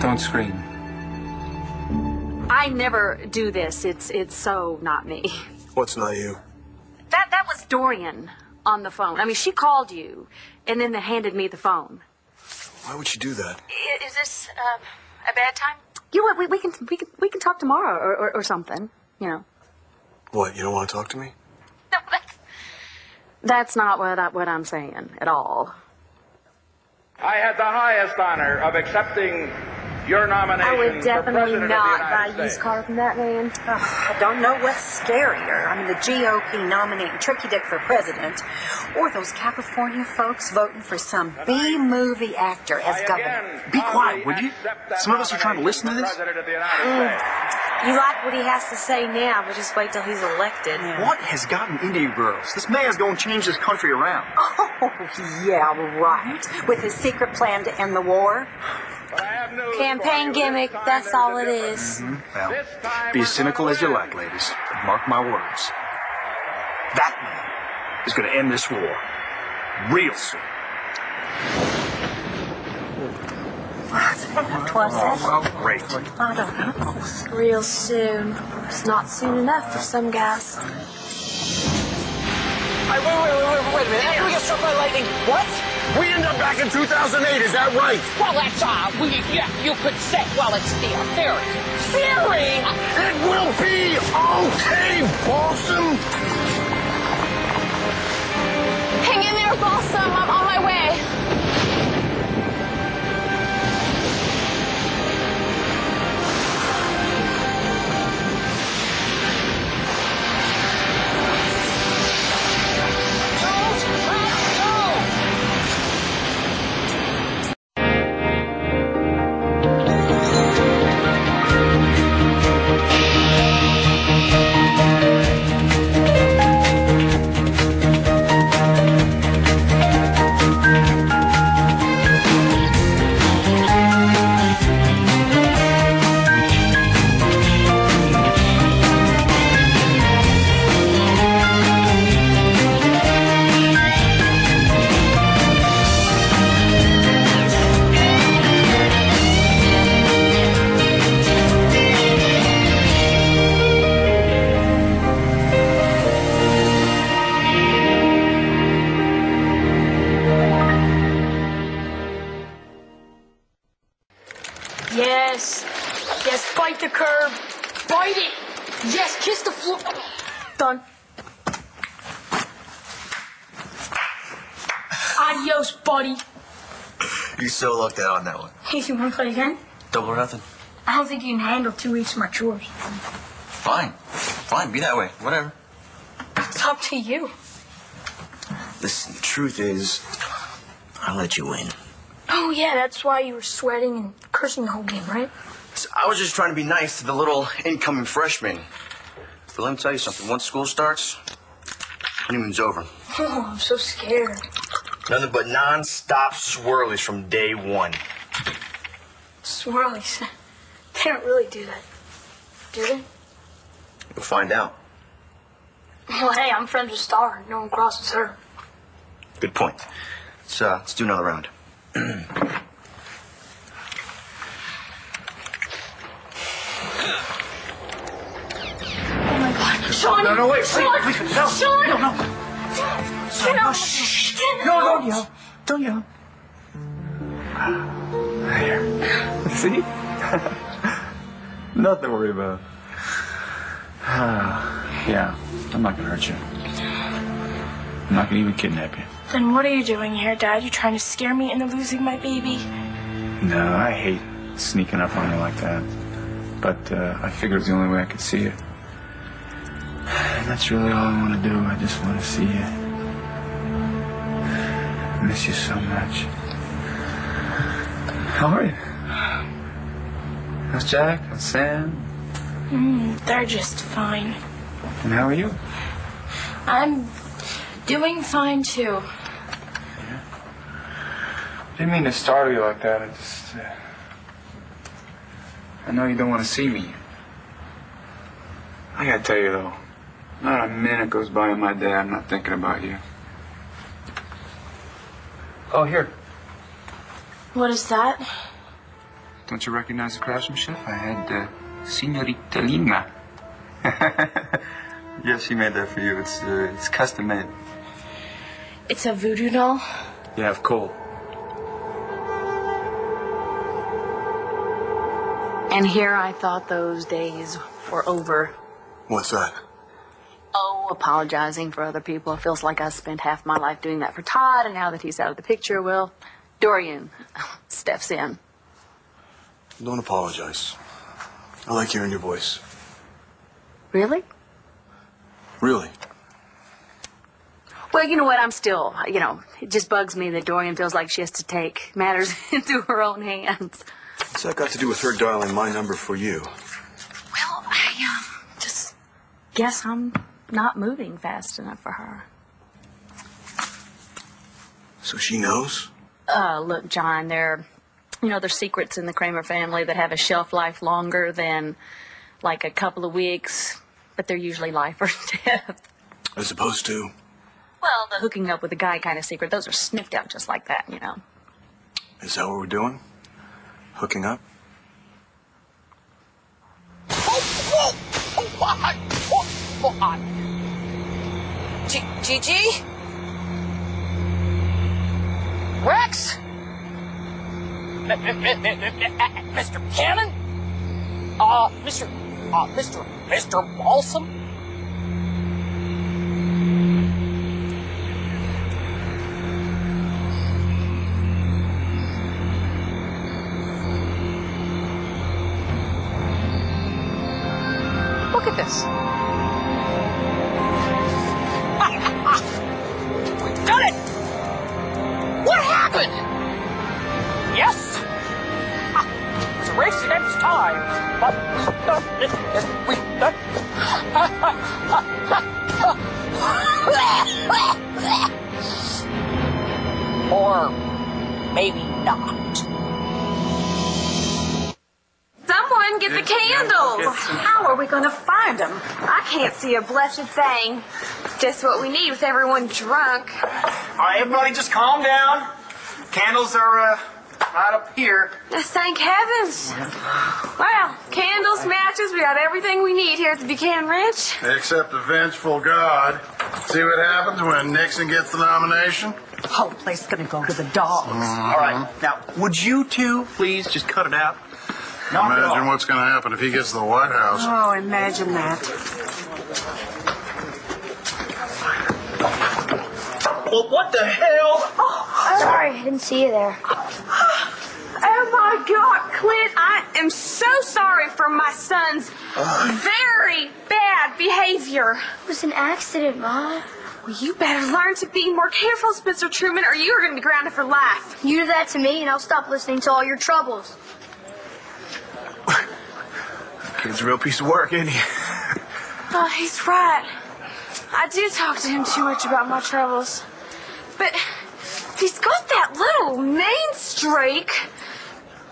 Don't scream. I never do this. It's so not me. What's not you? That was Dorian on the phone. I mean, she called you, and then they handed me the phone. Why would she do that? Is this a bad time? You know what? We can talk tomorrow or something. You know. What? You don't want to talk to me? No, that's not what I'm saying at all. I had the highest honor of accepting your nomination. I would definitely for not President buy of the a used United car from that man. I don't know what's scarier. I mean, the GOP nominating Tricky Dick for president, or those California folks voting for some B-movie actor as governor. Be quiet, would you? Some of us are trying to listen to this. You like what he has to say now, but just wait till he's elected. What has gotten into you girls? This man's going to change this country around. Oh, yeah, right. With his secret plan to end the war. Campaign gimmick, that's all it is. Well, be as cynical as you like, ladies. But mark my words. That man is going to end this war real soon. Twas that? Great. I don't know. Real soon. It's not soon enough for some guys. Wait a minute. After we get struck by lightning, what? We end up back in 2008, is that right? Well, that's, you could say, well, it's theory. Theory? It will be okay, Boston. Hang in there, Boston. I'm on my way. Yes, bite the curb. Bite it. Yes, kiss the floor. Done. Adios, buddy. You so lucked out on that one. Hey, you want to play again? Double or nothing. I don't think you can handle 2 weeks of my chores. Fine, be that way. Whatever. It's up to you. Listen, the truth is, I let you win. Oh, yeah, that's why you were sweating and cursing the whole game, right? So I was just trying to be nice to the little incoming freshman. But let me tell you something. Once school starts, honeymoon's over. Oh, I'm so scared. Nothing but non-stop swirlies from day one. Swirlies. They don't really do that. Do they? You'll find out. Well, hey, I'm friends with Star. No one crosses her. Good point. Let's do another round. Oh, my God. Sean! No, wait, Sean! please, no. Sean! No, shh. No, don't yell. Don't yell. There. See? Nothing to worry about. Yeah, I'm not gonna hurt you. I'm not gonna even kidnap you. Then what are you doing here, Dad? You trying to scare me into losing my baby? No, I hate sneaking up on you like that. But I figured it was the only way I could see you. And that's really all I want to do. I just want to see you. I miss you so much. How are you? How's Jack? How's Sam? They're just fine. And how are you? I'm doing fine, too. Yeah. Didn't mean to startle you like that. I know you don't want to see me. I gotta tell you, though, not a minute goes by in my day I'm not thinking about you. Oh, here. What is that? Don't you recognize the craftsmanship? I had Senorita Lima. Yeah, she made that for you. It's custom made. It's a voodoo doll? Yeah, of coal. And here I thought those days were over. What's that? Oh, apologizing for other people. It feels like I spent half my life doing that for Todd, and now that he's out of the picture, well, Dorian steps in. Don't apologize. I like hearing your voice. Really? Really? Well, you know what? I'm still, it just bugs me that Dorian feels like she has to take matters into her own hands. What's that got to do with her dialing my number for you? Well, I just guess I'm not moving fast enough for her. So she knows? Look, John, there's secrets in the Kramer family that have a shelf life longer than, like, a couple of weeks, but they're usually life or death. As opposed to? Well, the hooking up with a guy kind of secret, those are sniffed out just like that, Is that what we're doing? Hooking up? Gigi? Rex? Mr. Cannon? Mr. Balsam? Look at this. We've done it! What happened? Yes? It's a race against time, but we've done it. We've done it. Or maybe not. Someone get the candles. How are we going to find them? I can't see a blessed thing. Just what we need with everyone drunk. All right, everybody, just calm down. Candles are right up here. Thank heavens. Well, candles, matches, we got everything we need here at the Buchanan Ranch. Except a vengeful God. See what happens when Nixon gets the nomination? The whole place is going to go to the dogs. All right, now, would you two please just cut it out? Imagine what's going to happen if he gets to the White House. Oh, imagine that. Well, what the hell? Oh, sorry, I didn't see you there. Oh my God, Clint, I am so sorry for my son's very bad behavior. It was an accident, Mom. Well, you better learn to be more careful, Spencer Truman, or you are going to be grounded for life. You do that to me, and I'll stop listening to all your troubles. Kid's a real piece of work, isn't he? Oh, he's right. I do talk to him too much about my troubles. But he's got that little mean streak.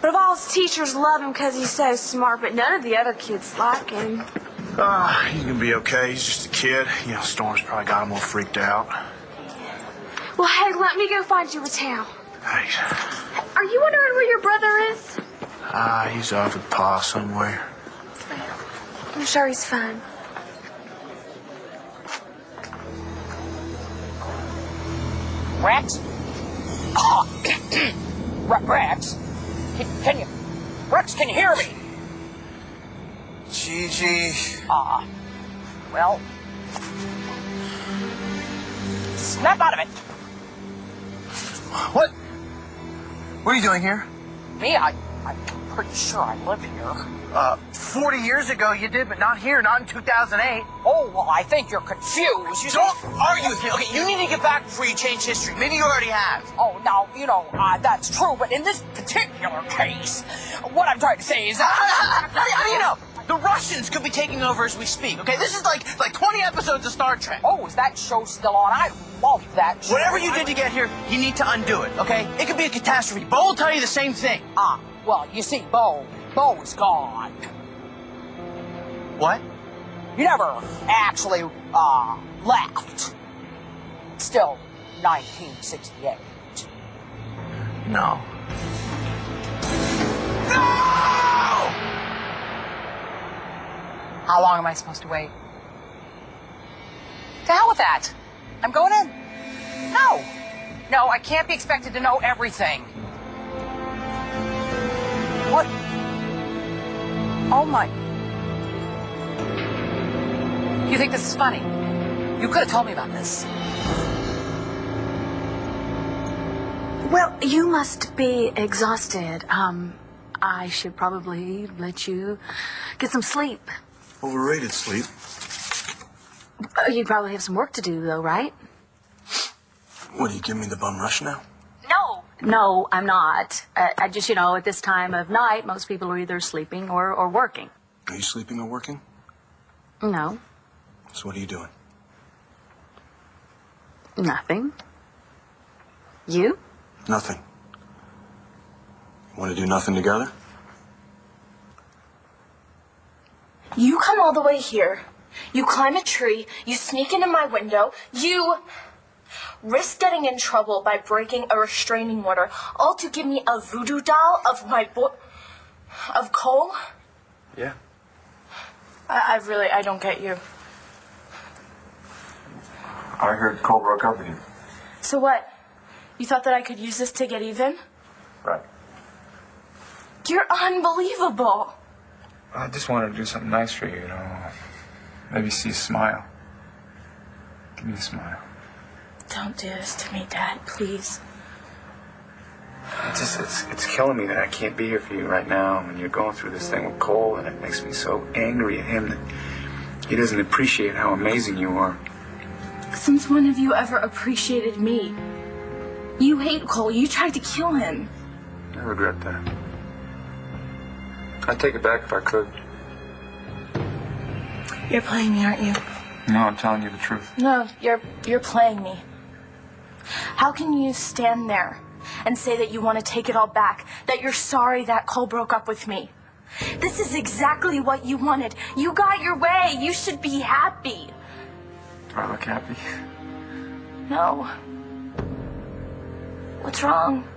But of all his teachers love him because he's so smart, but none of the other kids like him. He's gonna be okay. He's just a kid. Storm's probably got him all freaked out. Well, hey, let me go find you a towel. Thanks. Are you wondering where your brother is? He's off with Pa somewhere. I'm sure he's fine. Rex? Rex? Can you... Rex, can you hear me? Gigi. Well... Snap out of it. What? What are you doing here? Me? I'm pretty sure I live here. 40 years ago you did, but not here, not in 2008. Oh, well, I think you're confused. Don't argue with me. Okay, you need to get back before you change history. Maybe you already have. Oh, now, that's true, but in this particular case, what I'm trying to say is... How do you know? The Russians could be taking over as we speak, okay? This is like 20 episodes of Star Trek. Oh, is that show still on? I love that show. Whatever you did to get here, you need to undo it, okay? It could be a catastrophe. Bo will tell you the same thing. Well, you see, Bo's gone. What? You never actually, left. It's still 1968. No. No! How long am I supposed to wait? To hell with that. I'm going in. No. No, I can't be expected to know everything. What? Oh, my. You think this is funny? You could have told me about this. Well, you must be exhausted. I should probably let you get some sleep. Overrated sleep. You probably have some work to do, though, right? What, are you giving me the bum rush now? No, I'm not. I just, at this time of night, most people are either sleeping or working. Are you sleeping or working? No. So what are you doing? Nothing. You? Nothing. Want to do nothing together? You come all the way here. You climb a tree. You sneak into my window. You risk getting in trouble by breaking a restraining order, all to give me a voodoo doll of of Cole? Yeah. I don't get you. I heard Cole broke up with you. So what? You thought that I could use this to get even? Right. You're unbelievable. I just wanted to do something nice for you, Maybe see a smile. Give me a smile. Don't do this to me, Dad, please. It's killing me that I can't be here for you right now when you're going through this thing with Cole, and it makes me so angry at him that he doesn't appreciate how amazing you are. Since when have you ever appreciated me? You hate Cole. You tried to kill him. I regret that. I'd take it back if I could. You're playing me, aren't you? No, I'm telling you the truth. No, you're playing me. How can you stand there and say that you want to take it all back, that you're sorry that Cole broke up with me? This is exactly what you wanted. You got your way. You should be happy. Do I look happy? No. What's wrong?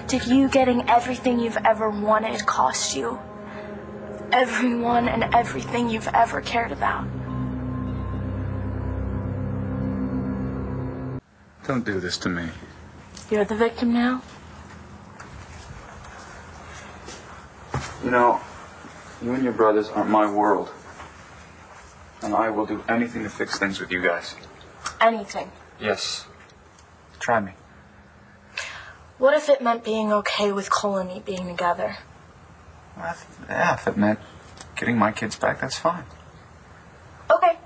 Did you getting everything you've ever wanted cost you? Everyone and everything you've ever cared about? Don't do this to me. You're the victim now? You and your brothers are my world. And I will do anything to fix things with you guys. Anything. Yes. Try me. What if it meant being okay with Cole and me being together? Well, if it meant getting my kids back, that's fine. Okay.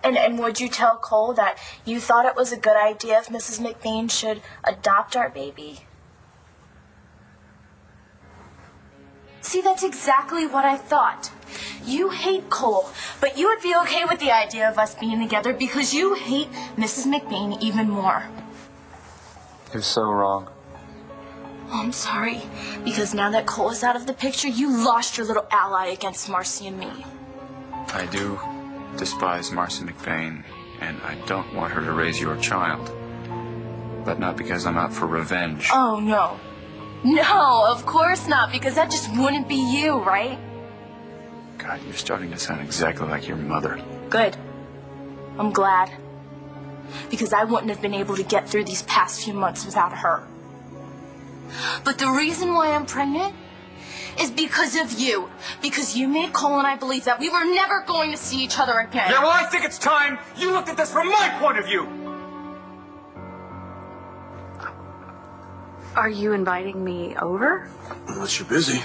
And would you tell Cole that you thought it was a good idea if Mrs. McBain should adopt our baby? See, that's exactly what I thought. You hate Cole, but you would be okay with the idea of us being together because you hate Mrs. McBain even more. You're so wrong. Oh, I'm sorry, because now that Cole is out of the picture, you lost your little ally against Marcy and me. I do despise Marcy McBain, and I don't want her to raise your child. But not because I'm out for revenge. Oh, no. No, of course not, because that just wouldn't be you, right? God, you're starting to sound exactly like your mother. Good. I'm glad. Because I wouldn't have been able to get through these past few months without her. But the reason why I'm pregnant is because of you. Because you made Cole and I believe that we were never going to see each other again. Yeah, well, I think it's time you looked at this from my point of view. Are you inviting me over? Unless you're busy.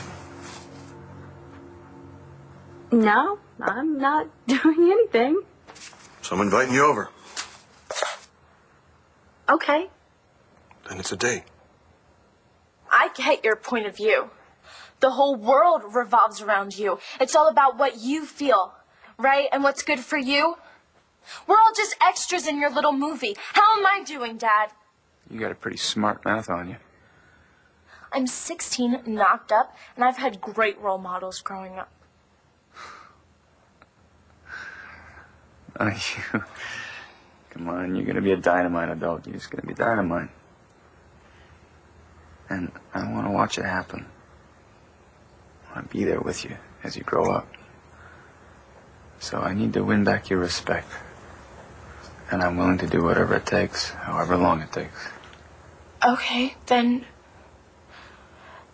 No, I'm not doing anything. So I'm inviting you over. Okay. Then it's a date. I get your point of view. The whole world revolves around you. It's all about what you feel, right? And what's good for you. We're all just extras in your little movie. How am I doing, Dad? You got a pretty smart mouth on you. I'm 16, knocked up, and I've had great role models growing up. Come on, you're gonna be a dynamite adult. You're just gonna be dynamite. And I want to watch it happen. I want to be there with you as you grow up. So I need to win back your respect. And I'm willing to do whatever it takes, however long it takes. Okay, then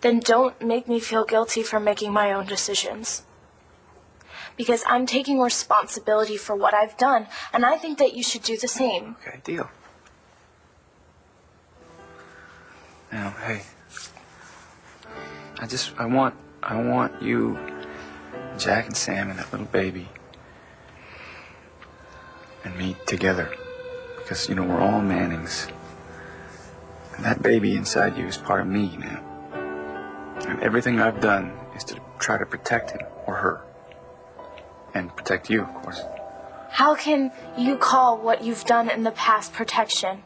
don't make me feel guilty for making my own decisions. Because I'm taking responsibility for what I've done, and I think that you should do the same. Okay, deal. Now, hey, I want you, Jack and Sam and that little baby, and me together. Because, you know, we're all Mannings. And that baby inside you is part of me now. And everything I've done is to try to protect him or her. And protect you, of course. How can you call what you've done in the past protection?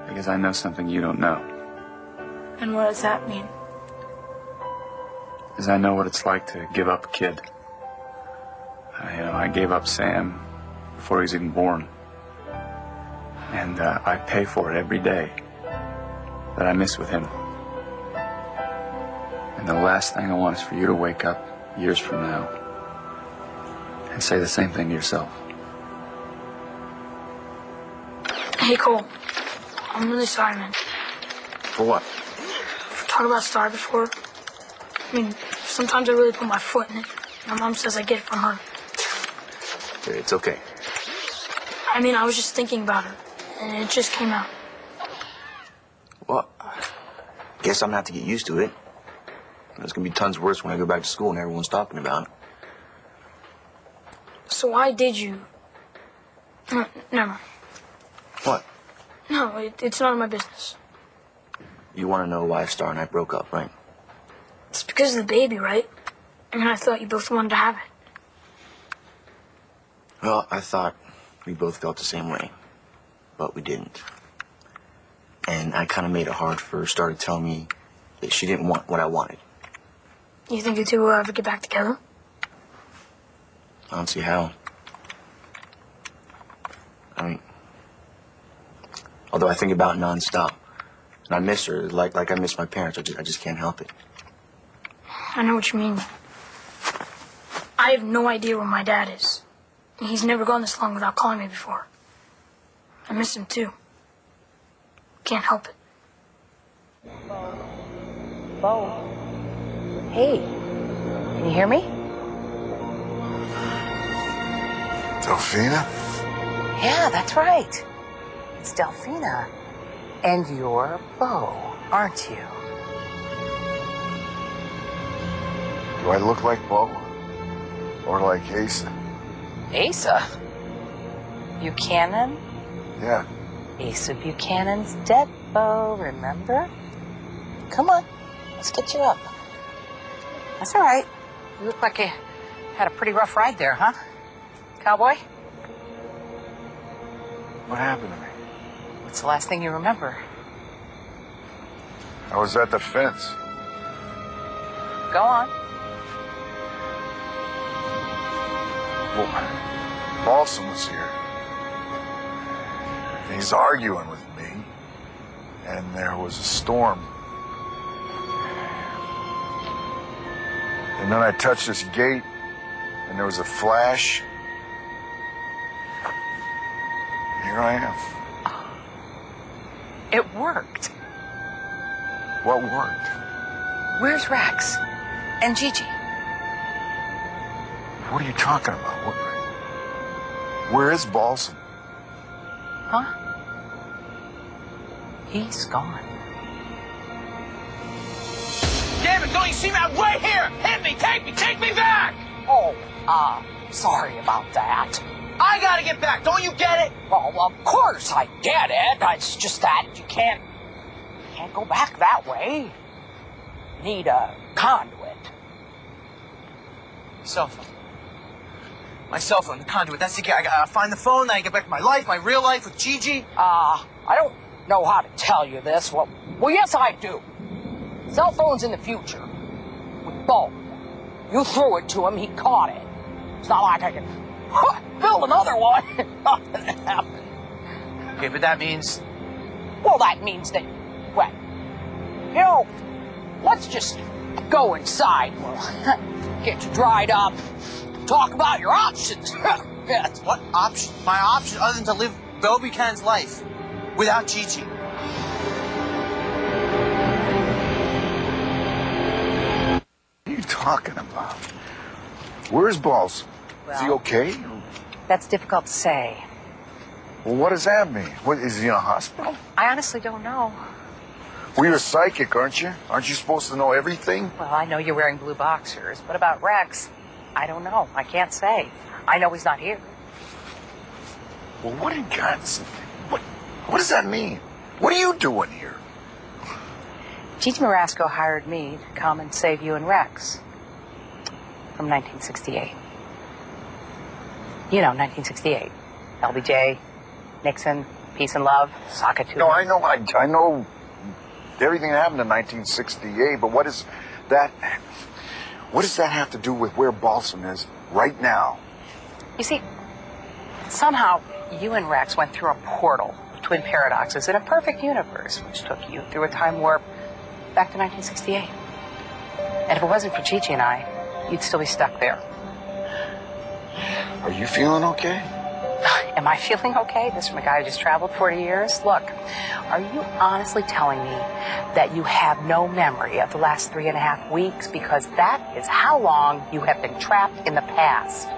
Because I know something you don't know. And what does that mean? Because I know what it's like to give up a kid. I gave up Sam before he was even born. And I pay for it every day that I miss with him. And the last thing I want is for you to wake up years from now and say the same thing to yourself. Hey, Cole. I'm really sorry, man. For what? For talking about Star before. I mean, sometimes I really put my foot in it. My mom says I get it from her. It's okay. I mean, I was just thinking about her, and it just came out. Well, guess I'm gonna have to get used to it. It's gonna be tons worse when I go back to school and everyone's talking about it. So why did you... No, never mind. What? No, it's none of my business. You want to know why Star and I broke up, right? It's because of the baby, right? And I thought you both wanted to have it. Well, I thought we both felt the same way, but we didn't. And I kind of made it hard for Star to tell me that she didn't want what I wanted. You think you two will ever get back together? I don't see how. I mean, although I think about it nonstop, and I miss her like I miss my parents. I just can't help it. I know what you mean. I have no idea where my dad is. He's never gone this long without calling me before. I miss him too. Can't help it. Bo. Hey, can you hear me? Delphina? Yeah, that's right. It's Delphina. And you're Bo, aren't you? Do I look like Bo? Or like Asa? Asa? Buchanan? Yeah. Asa Buchanan's dead, Bo, remember? Come on, let's get you up. That's all right. You look like you had a pretty rough ride there, huh? Cowboy? What happened to me? What's the last thing you remember? I was at the fence. Go on. Well, Balsam was here. And he's arguing with me. And there was a storm. And then I touched this gate, and there was a flash. Here I am. It worked. What worked? Where's Rex? And Gigi? What are you talking about? Where is Balsam? Huh? He's gone. Damn it, don't you see me? I'm right here! Hit me! Take me back! Oh, sorry about that. I gotta get back, don't you get it? Well, of course I get it. It's just that you can't go back that way. Need a conduit. Cell phone. My cell phone, the conduit. That's the key. I gotta find the phone, then I get back to my life, my real life with Gigi. I don't know how to tell you this. Well, yes, I do. Cell phone's in the future. With Bo. You threw it to him, he caught it. It's not like I can build another one. Nothing happened. Okay, but that means... Well, that means that, well, you know, let's just go inside. We'll get you dried up, talk about your options. Yes. What option? My option other than to live Bill Buchanan's life without Chi-Chi. What are you talking about? Where's Balls? Is he okay? That's difficult to say. Well, what does that mean? What, is he in a hospital? I honestly don't know. Well, you're a psychic, aren't you? Aren't you supposed to know everything? Well, I know you're wearing blue boxers, but about Rex, I don't know. I can't say. I know he's not here. Well, what in God's... What does that mean? What are you doing here? Gigi Marasco hired me to come and save you and Rex from 1968. You know, 1968. LBJ, Nixon, peace and love, Sakatu. No, I know everything that happened in 1968, but what does that have to do with where Balsam is right now? You see, somehow you and Rex went through a portal between paradoxes in a perfect universe, which took you through a time warp back to 1968. And if it wasn't for Chi-Chi and I, you'd still be stuck there. Are you feeling okay? Am I feeling okay? This from a guy who just traveled 40 years? Look, are you honestly telling me that you have no memory of the last 3.5 weeks? Because that is how long you have been trapped in the past.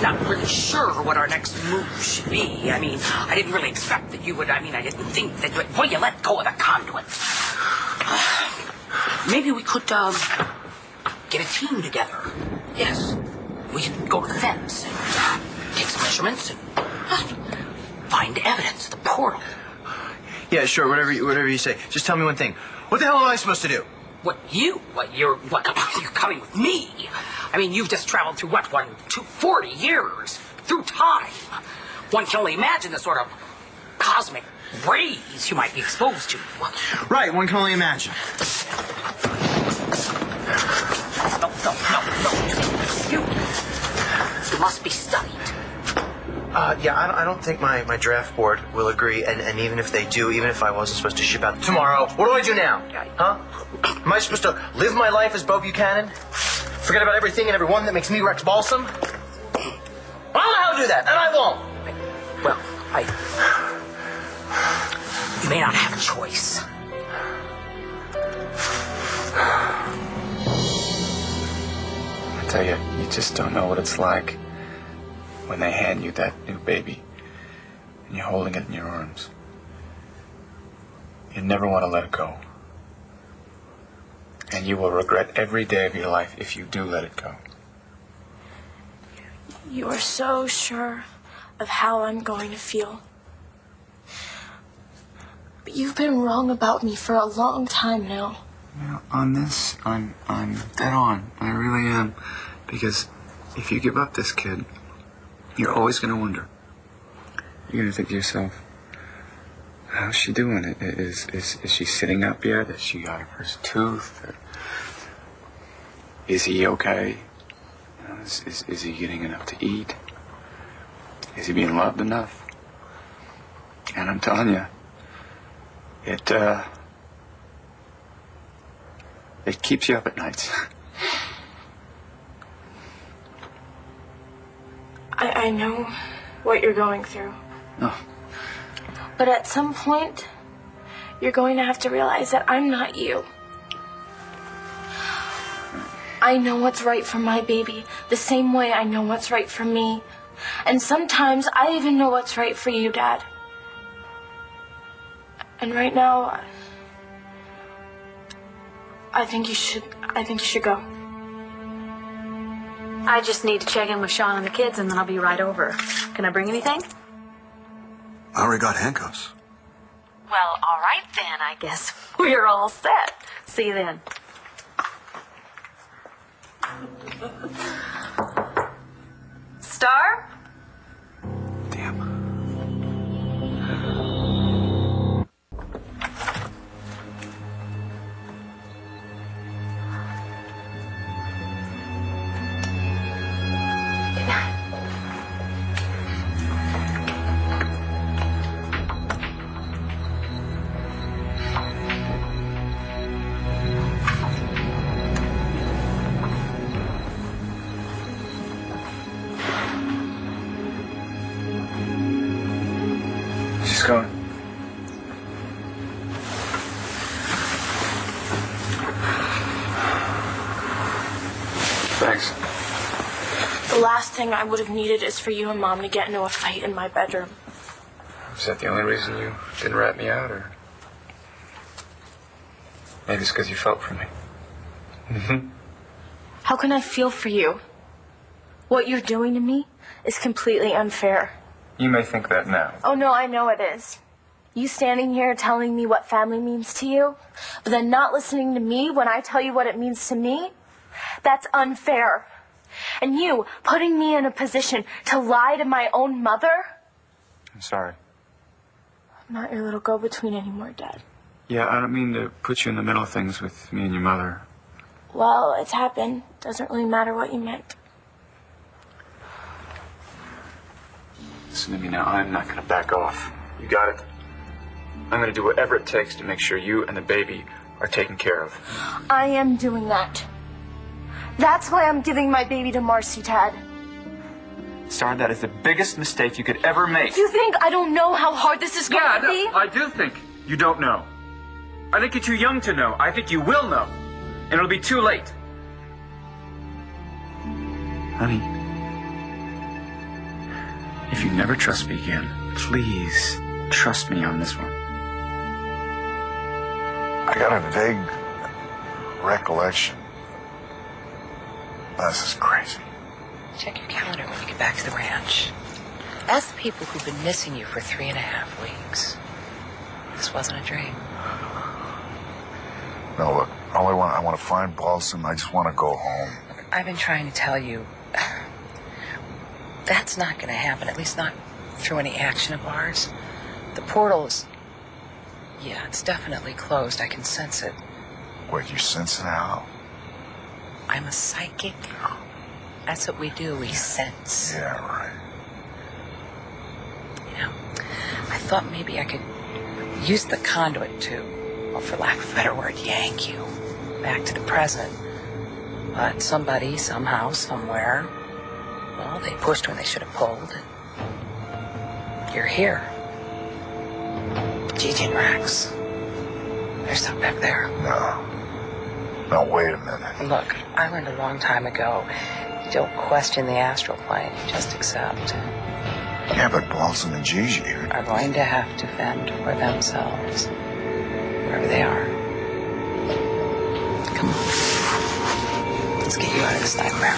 Not really sure what our next move should be. I mean, I didn't really expect that you would. I didn't think that you would. Well, you let go of the conduit. Maybe we could get a team together. Yes, we could go to the fence and take some measurements and find evidence of the portal. Yeah, sure. Whatever you say. Just tell me one thing. What the hell am I supposed to do? You're coming with me. I mean, you've just traveled through 40 years through time. One can only imagine the sort of cosmic rays you might be exposed to. Right, one can only imagine. No. You must be studied. Yeah, I don't think my draft board will agree, and even if they do, even if I wasn't supposed to ship out tomorrow, what do I do now? Huh? Am I supposed to live my life as Bo Buchanan? Forget about everything and everyone that makes me Rex Balsam? Well, I don't know how to do that, and I won't. Well, you may not have a choice. I tell you, you just don't know what it's like when they hand you that new baby and you're holding it in your arms. You never want to let it go. And you will regret every day of your life if you do let it go. You are so sure of how I'm going to feel. But you've been wrong about me for a long time now. Well, on this, I'm dead on. I really am. Because if you give up this kid, you're always going to wonder. You're going to think to yourself, how's she doing? Is she sitting up yet? Has she got her first tooth? Is he okay? Is he getting enough to eat? Is he being loved enough? And I'm telling you, it keeps you up at nights. I know what you're going through. Oh. But at some point, you're going to have to realize that I'm not you. I know what's right for my baby, the same way I know what's right for me. And sometimes I even know what's right for you, Dad. And right now, I think you should go. I just need to check in with Sean and the kids, and then I'll be right over. Can I bring anything? I already got handcuffs. Well, all right then, I guess we're all set. See you then. Star? Thanks. The last thing I would have needed is for you and Mom to get into a fight in my bedroom. Is that the only reason you didn't rat me out, or maybe it's because you felt for me? Mm-hmm. How can I feel for you? What you're doing to me is completely unfair. You may think that now. Oh, no, I know it is. You standing here telling me what family means to you, but then not listening to me when I tell you what it means to me, that's unfair. And you putting me in a position to lie to my own mother? I'm sorry. I'm not your little go-between anymore, Dad. Yeah, I don't mean to put you in the middle of things with me and your mother. Well, it's happened. Doesn't really matter what you meant. Listen to me now. I'm not going to back off. You got it? I'm going to do whatever it takes to make sure you and the baby are taken care of. I am doing that. That's why I'm giving my baby to Marcy, Dad. Star, that is the biggest mistake you could ever make. You think I don't know how hard this is going to be? I do think you don't know. I think you're too young to know. I think you will know. And it'll be too late. Honey, if you never trust me again, please trust me on this one. I got a vague recollection. This is crazy. Check your calendar when you get back to the ranch. Ask the people who've been missing you for 3.5 weeks. This wasn't a dream. No, look, I want to find Balsam. I just want to go home. I've been trying to tell you, that's not going to happen, at least not through any action of ours. The portal is, yeah, it's definitely closed. I can sense it. Wait, you sense it how? I'm a psychic. That's what we do, we sense. Yeah, right. You know, I thought maybe I could use the conduit to, well, for lack of a better word, yank you back to the present. But somebody, somehow, somewhere, well, they pushed when they should have pulled. You're here. Gigi and Rex. They're stuck back there. No, wait a minute. Look, I learned a long time ago, you don't question the astral plane, you just accept. Yeah, but Balsam and Gigi are going to have to fend for themselves, wherever they are. Come on. Let's get you out of this nightmare.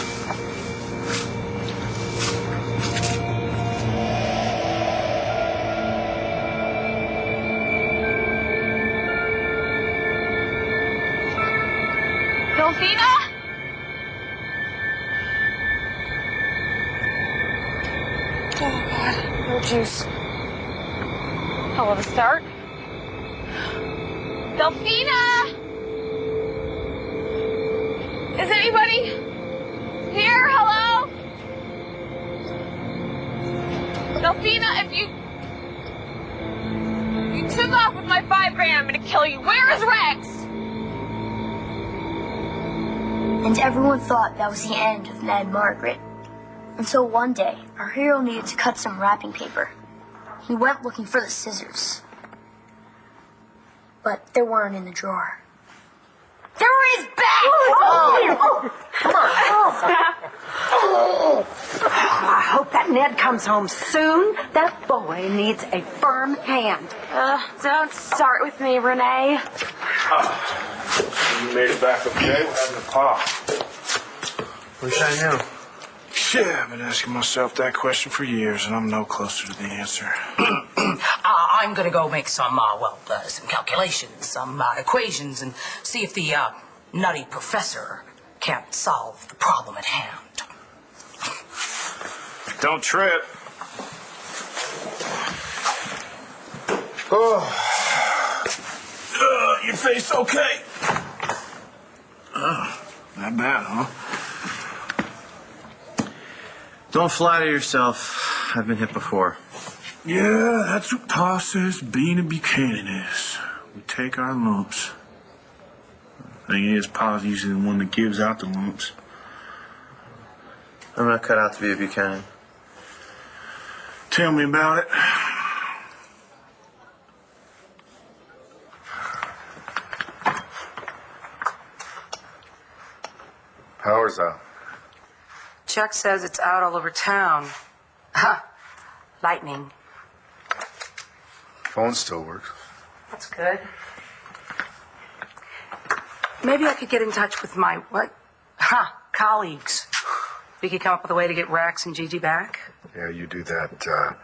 Delphina? Oh, God. No juice. Hell of a start. Delphina! Is anybody here? Hello? Delphina, if you took off with my $5 grand, I'm gonna kill you. Where is Rex? And everyone thought that was the end of Ned and Margaret. Until one day, our hero needed to cut some wrapping paper. He went looking for the scissors. But they weren't in the drawer. They were in his bag! Come on. I hope that Ned comes home soon. That boy needs a firm hand. Don't start with me, Renee. You made it back okay? What happened to Pa? Wish I knew. Yeah, I've been asking myself that question for years, and I'm no closer to the answer. I'm going to go make some calculations, some equations, and see if the nutty professor can't solve the problem at hand. Don't trip. Your face okay? Not bad, huh? Don't flatter yourself. I've been hit before. Yeah, that's what Pa says being a Buchanan is. We take our lumps. Thing is, Pa's usually the one that gives out the lumps. I'm not cut out to be a Buchanan. Tell me about it. Power's out. check says it's out all over town. Ha! Lightning. Phone still works. That's good. Maybe I could get in touch with my, what? Ha! Colleagues. We could come up with a way to get Rex and Gigi back. Yeah, you do that.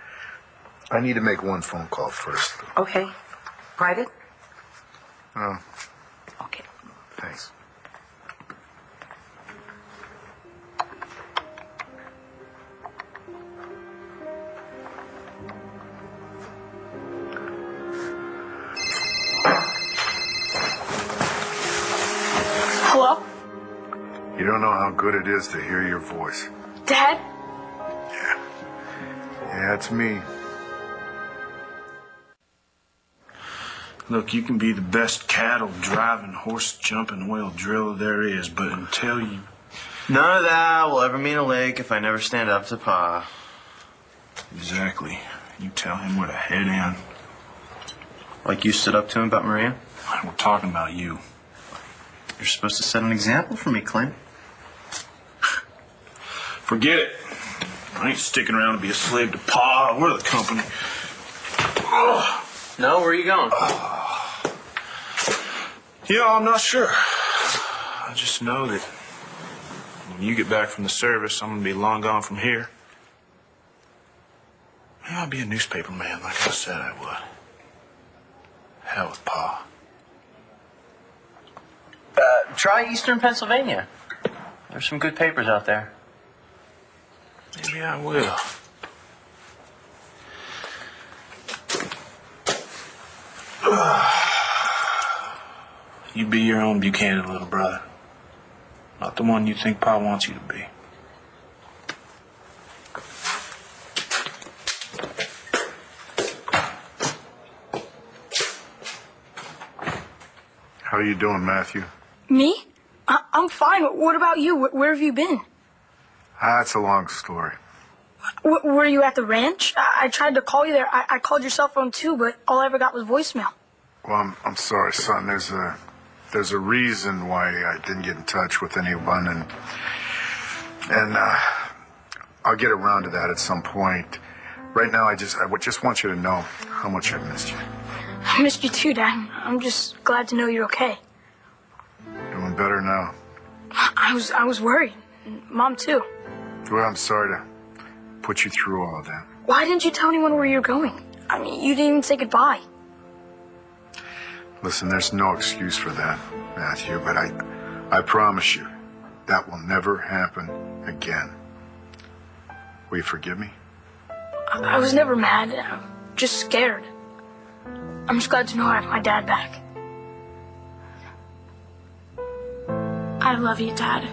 I need to make one phone call first. Okay. Private? Oh. Okay. Thanks. Hello? You don't know how good it is to hear your voice. Dad? Yeah, it's me. Look, you can be the best cattle driving, horse jumping, oil driller there is, but until you... None of that will ever mean a lick if I never stand up to Pa. Exactly. You tell him where to head in. Like you stood up to him about Maria? We're talking about you. You're supposed to set an example for me, Clint. Forget it. I ain't sticking around to be a slave to Pa or the company. No, where are you going? Yeah, I'm not sure. I just know that when you get back from the service, I'm gonna be long gone from here. Maybe I'll be a newspaper man like I said I would. Hell with Pa. Try Eastern Pennsylvania. There's some good papers out there. Maybe I will. You be your own Buchanan, little brother. Not the one you think Pa wants you to be. How are you doing, Matthew? Me? I'm fine. What about you? Where have you been? That's a long story. Were you at the ranch? I tried to call you there. I called your cell phone too, but all I ever got was voicemail. Well, I'm sorry, son. There's a reason why I didn't get in touch with anyone, and I'll get around to that at some point. Right now, I just want you to know how much I missed you. I missed you too, Dad. I'm just glad to know you're okay. Doing better now. I was worried. Mom too. Well, I'm sorry to put you through all of that. Why didn't you tell anyone where you're going? I mean, you didn't even say goodbye. Listen, there's no excuse for that, Matthew, but I promise you, that will never happen again. Will you forgive me? I was never mad. I'm just scared. I'm just glad to know I have my dad back. I love you, Dad.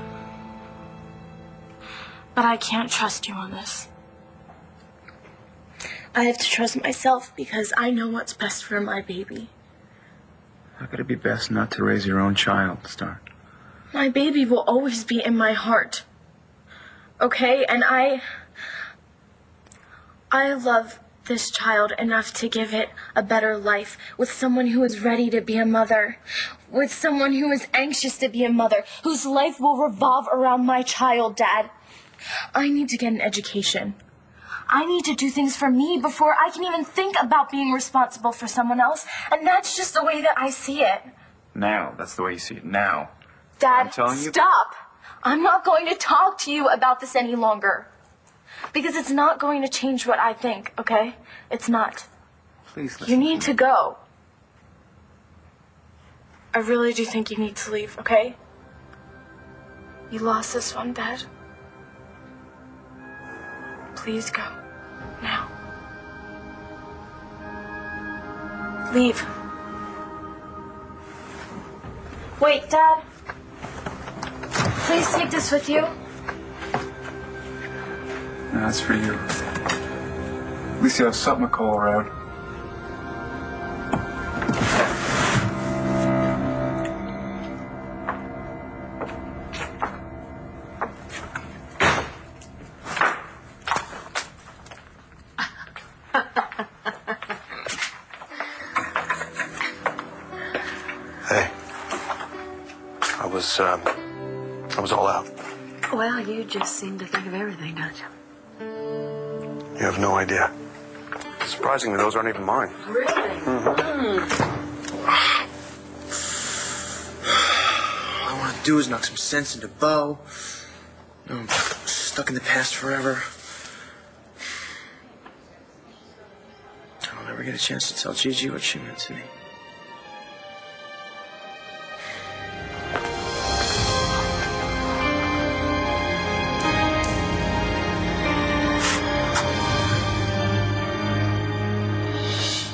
But I can't trust you on this. I have to trust myself because I know what's best for my baby. How could it be best not to raise your own child, Star? My baby will always be in my heart. Okay? And I love this child enough to give it a better life with someone who is ready to be a mother, with someone who is anxious to be a mother, whose life will revolve around my child, Dad. I need to get an education. I need to do things for me before I can even think about being responsible for someone else, and that's just the way that I see it. Now, that's the way you see it now. Dad, I'm telling you. stop! I'm not going to talk to you about this any longer. Because it's not going to change what I think, okay? It's not. Please listen. You need to go. I really do think you need to leave, okay? You lost this one, Dad. Please go. Now. Leave. Wait, Dad. Please take this with you. No, that's for you. At least you have something to call around. I was all out. Well, you just seem to think of everything, don't you? You have no idea. Surprisingly, those aren't even mine. Really? All I want to do is knock some sense into Bo. I'm stuck in the past forever. I'll never get a chance to tell Gigi what she meant to me.